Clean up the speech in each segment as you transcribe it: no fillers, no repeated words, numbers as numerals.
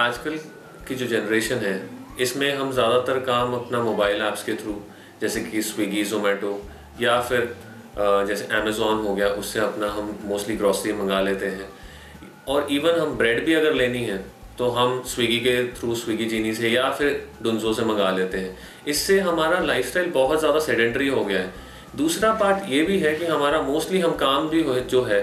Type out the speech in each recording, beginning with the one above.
आजकल की जो जनरेशन है इसमें हम ज़्यादातर काम अपना मोबाइल ऐप्स के थ्रू, जैसे कि स्विगी, ज़ोमेटो या फिर जैसे अमेज़ॉन हो गया, उससे अपना हम मोस्टली ग्रॉसरी मंगा लेते हैं। और इवन हम ब्रेड भी अगर लेनी है तो हम स्विगी के थ्रू, स्विगी जीनी से या फिर डुंजो से मंगा लेते हैं। इससे हमारा लाइफस्टाइल बहुत ज़्यादा सेडेंटरी हो गया है। दूसरा पार्ट ये भी है कि हमारा मोस्टली हम काम भी जो है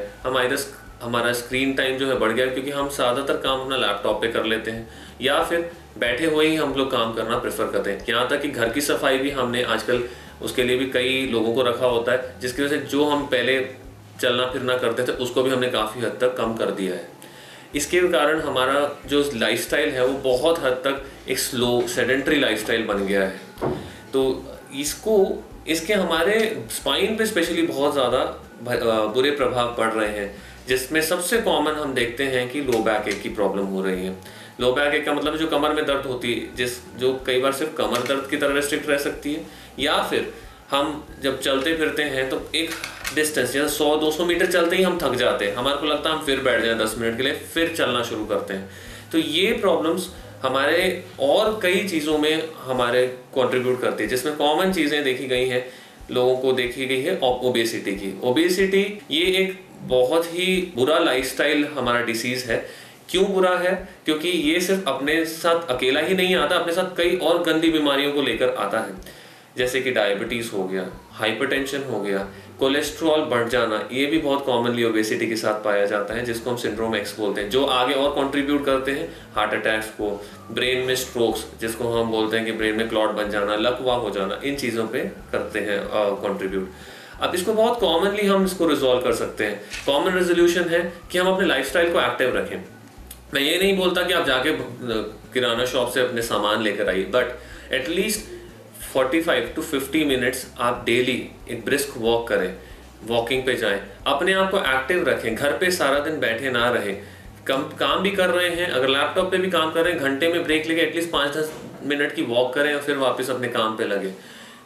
हमारा स्क्रीन टाइम जो है बढ़ गया, क्योंकि हम ज़्यादातर काम अपना लैपटॉप पे कर लेते हैं या फिर बैठे हुए ही हम लोग काम करना प्रेफर करते हैं। यहाँ तक कि घर की सफाई भी हमने आजकल उसके लिए भी कई लोगों को रखा होता है, जिसकी वजह से जो हम पहले चलना फिरना करते थे उसको भी हमने काफ़ी हद तक कम कर दिया है। इसके कारण हमारा जो लाइफस्टाइल है वो बहुत हद तक एक स्लो सेडेंटरी लाइफस्टाइल बन गया है। तो इसके हमारे स्पाइन पे स्पेशली बहुत ज़्यादा बुरे प्रभाव पड़ रहे हैं, जिसमें सबसे कॉमन हम देखते हैं कि लो बैक एक की प्रॉब्लम हो रही है। लो बैक एक का मतलब जो कमर में दर्द होती है, जो कई बार सिर्फ कमर दर्द की तरह रेस्ट्रिक्ट रह सकती है, या फिर हम जब चलते फिरते हैं तो एक डिस्टेंस जैसे 100-200 मीटर चलते ही हम थक जाते हैं, हमारे को लगता है हम फिर बैठ जाएं 10 मिनट के लिए, फिर चलना शुरू करते हैं। तो ये प्रॉब्लम्स हमारे और कई चीज़ों में हमारे कंट्रीब्यूट करती है, जिसमें कॉमन चीज़ें देखी गई हैं, लोगों को देखी गई है ओबेसिटी की। ओबेसिटी ये एक बहुत ही बुरा लाइफस्टाइल हमारा डिसीज़ है। क्यों बुरा है? क्योंकि ये सिर्फ अपने साथ अकेला ही नहीं आता, अपने साथ कई और गंदी बीमारियों को लेकर आता है, जैसे कि डायबिटीज़ हो गया, हाइपरटेंशन हो गया, कोलेस्ट्रॉल बढ़ जाना। ये भी बहुत कॉमनली ओबेसिटी के साथ पाया जाता है, जिसको हम सिंड्रोम एक्स बोलते हैं, जो आगे और कंट्रीब्यूट करते हैं हार्ट अटैक्स को, ब्रेन में स्ट्रोक्स जिसको हम बोलते हैं कि ब्रेन में क्लॉट बन जाना, लकवा हो जाना, इन चीज़ों पे करते हैं कंट्रीब्यूट। अब इसको बहुत कॉमनली हम इसको रिजॉल्व कर सकते हैं। कॉमन रेजोल्यूशन है कि हम अपने लाइफस्टाइल को एक्टिव रखें। मैं ये नहीं बोलता कि आप जाके किराना शॉप से अपने सामान लेकर आइए, बट एटलीस्ट 45 to 50 मिनट्स आप डेली एक ब्रिस्क वॉक करें, वॉकिंग पे जाएं, अपने आप को एक्टिव रखें। घर पे सारा दिन बैठे ना रहें, काम भी कर रहे हैं, अगर लैपटॉप पे भी काम कर रहे हैं, घंटे में ब्रेक लेके एटलीस्ट 5-10 मिनट की वॉक करें और फिर वापस अपने काम पे लगे।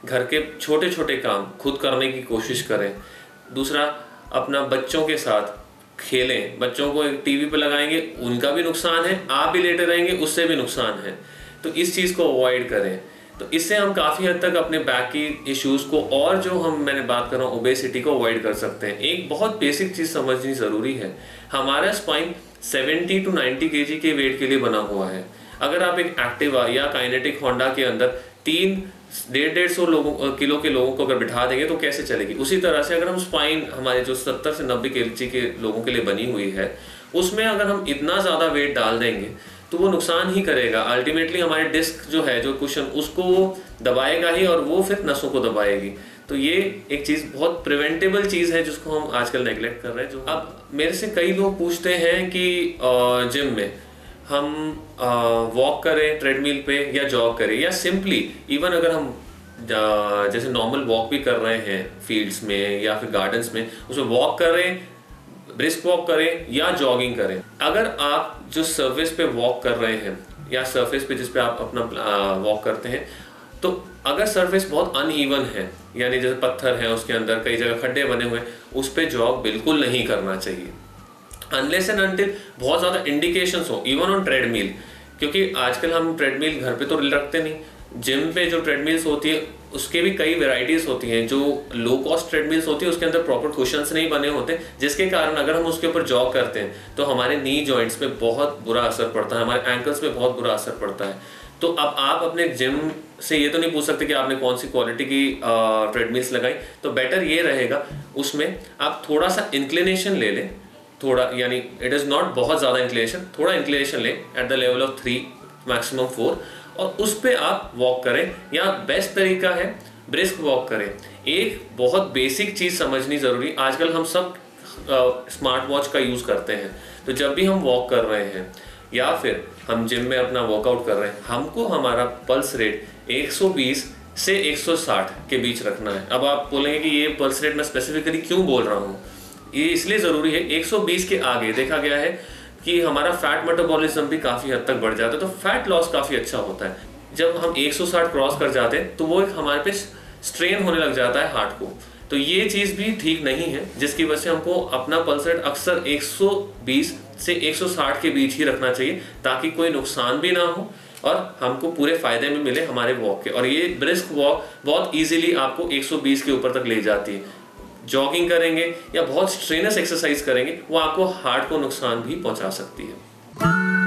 घर के छोटे छोटे काम खुद करने की कोशिश करें। दूसरा, अपना बच्चों के साथ खेलें। बच्चों को टीवी पे लगाएंगे, उनका भी नुकसान है, आप भी लेटे रहेंगे, उससे भी नुकसान है। तो इस चीज़ को अवॉइड करें। तो इससे हम काफ़ी हद तक अपने बैक की इश्यूज़ को, और जो मैंने बात कर रहा हूँ ओबेसिटी को, अवॉइड कर सकते हैं। एक बहुत बेसिक चीज़ समझनी ज़रूरी है, हमारा स्पाइन 70 to 90 kg के वेट के लिए बना हुआ है। अगर आप एक एक्टिवा या काइनेटिक होंडा के अंदर 150 किलो के लोगों को अगर बिठा देंगे तो कैसे चलेगी? उसी तरह से अगर हम स्पाइन हमारे जो 70 से 90 kg के लोगों के लिए बनी हुई है, उसमें अगर हम इतना ज़्यादा वेट डाल देंगे तो वो नुकसान ही करेगा। अल्टीमेटली हमारे डिस्क जो है, जो कुशन, उसको वो दबाएगा ही और वो फिर नसों को दबाएगी। तो ये एक चीज़ बहुत प्रिवेंटेबल चीज़ है जिसको हम आजकल नेगलेक्ट कर रहे हैं। जो अब मेरे से कई लोग पूछते हैं कि जिम में हम वॉक करें ट्रेडमिल पे या जॉग करें, या सिंपली इवन अगर हम जैसे नॉर्मल वॉक भी कर रहे हैं फील्ड्स में या फिर गार्डन्स में, उसमें वॉक करें, ब्रिस्क वॉक करें या जॉगिंग करें। अगर आप जो सरफेस पे वॉक कर रहे हैं या सरफेस पे जिस पे आप अपना वॉक करते हैं, तो अगर सरफेस बहुत अनइवन है, यानी जैसे पत्थर है, उसके अंदर कई जगह खड्डे बने हुए हैं, उस पे जॉग बिल्कुल नहीं करना चाहिए अनलेस एंड अनटिल बहुत ज़्यादा इंडिकेशंस हो, इवन ऑन ट्रेडमिल। क्योंकि आजकल हम ट्रेडमिल घर पे तो रखते नहीं, जिम पे जो ट्रेडमिल्स होती है उसके भी कई वेराइटीज़ होती हैं। जो लो कॉस्ट ट्रेडमिल्स होती है उसके अंदर प्रॉपर कुशन्स नहीं बने होते, जिसके कारण अगर हम उसके ऊपर जॉग करते हैं तो हमारे नी जॉइंट्स पे बहुत बुरा असर पड़ता है, हमारे एंकल्स पे बहुत बुरा असर पड़ता है। तो अब आप अपने जिम से ये तो नहीं पूछ सकते कि आपने कौन सी क्वालिटी की ट्रेडमिल्स लगाई, तो बेटर ये रहेगा उसमें आप थोड़ा सा इंक्लिनेशन ले लें, थोड़ा, यानी इट इज़ नॉट बहुत ज़्यादा इंक्लिनेशन, थोड़ा इंक्लिनेशन लें at the level of 3 maximum 4, और उस पे आप वॉक करें। या बेस्ट तरीका है ब्रिस्क वॉक करें। एक बहुत बेसिक चीज़ समझनी ज़रूरी, आजकल हम सब स्मार्ट वॉच का यूज़ करते हैं, तो जब भी हम वॉक कर रहे हैं या फिर हम जिम में अपना वर्कआउट कर रहे हैं, हमको हमारा पल्स रेट 120 से 160 के बीच रखना है। अब आप बोलेंगे कि ये पल्स रेट मैं स्पेसिफिकली क्यों बोल रहा हूँ, ये इसलिए ज़रूरी है, 120 के आगे देखा गया है कि हमारा फैट मेटाबॉलिज्म भी काफ़ी हद तक बढ़ जाता है, तो फैट लॉस काफ़ी अच्छा होता है। जब हम 160 क्रॉस कर जाते हैं तो वो एक हमारे पे स्ट्रेन होने लग जाता है हार्ट को, तो ये चीज़ भी ठीक नहीं है, जिसकी वजह से हमको अपना पल्स रेट अक्सर 120 से 160 के बीच ही रखना चाहिए, ताकि कोई नुकसान भी ना हो और हमको पूरे फायदे में मिले हमारे वॉक के। और ये ब्रिस्क वॉक बहुत इजीली आपको 120 के ऊपर तक ले जाती है। जॉगिंग करेंगे या बहुत स्ट्रेनस एक्सरसाइज करेंगे, वो आपको हार्ट को नुकसान भी पहुंचा सकती है।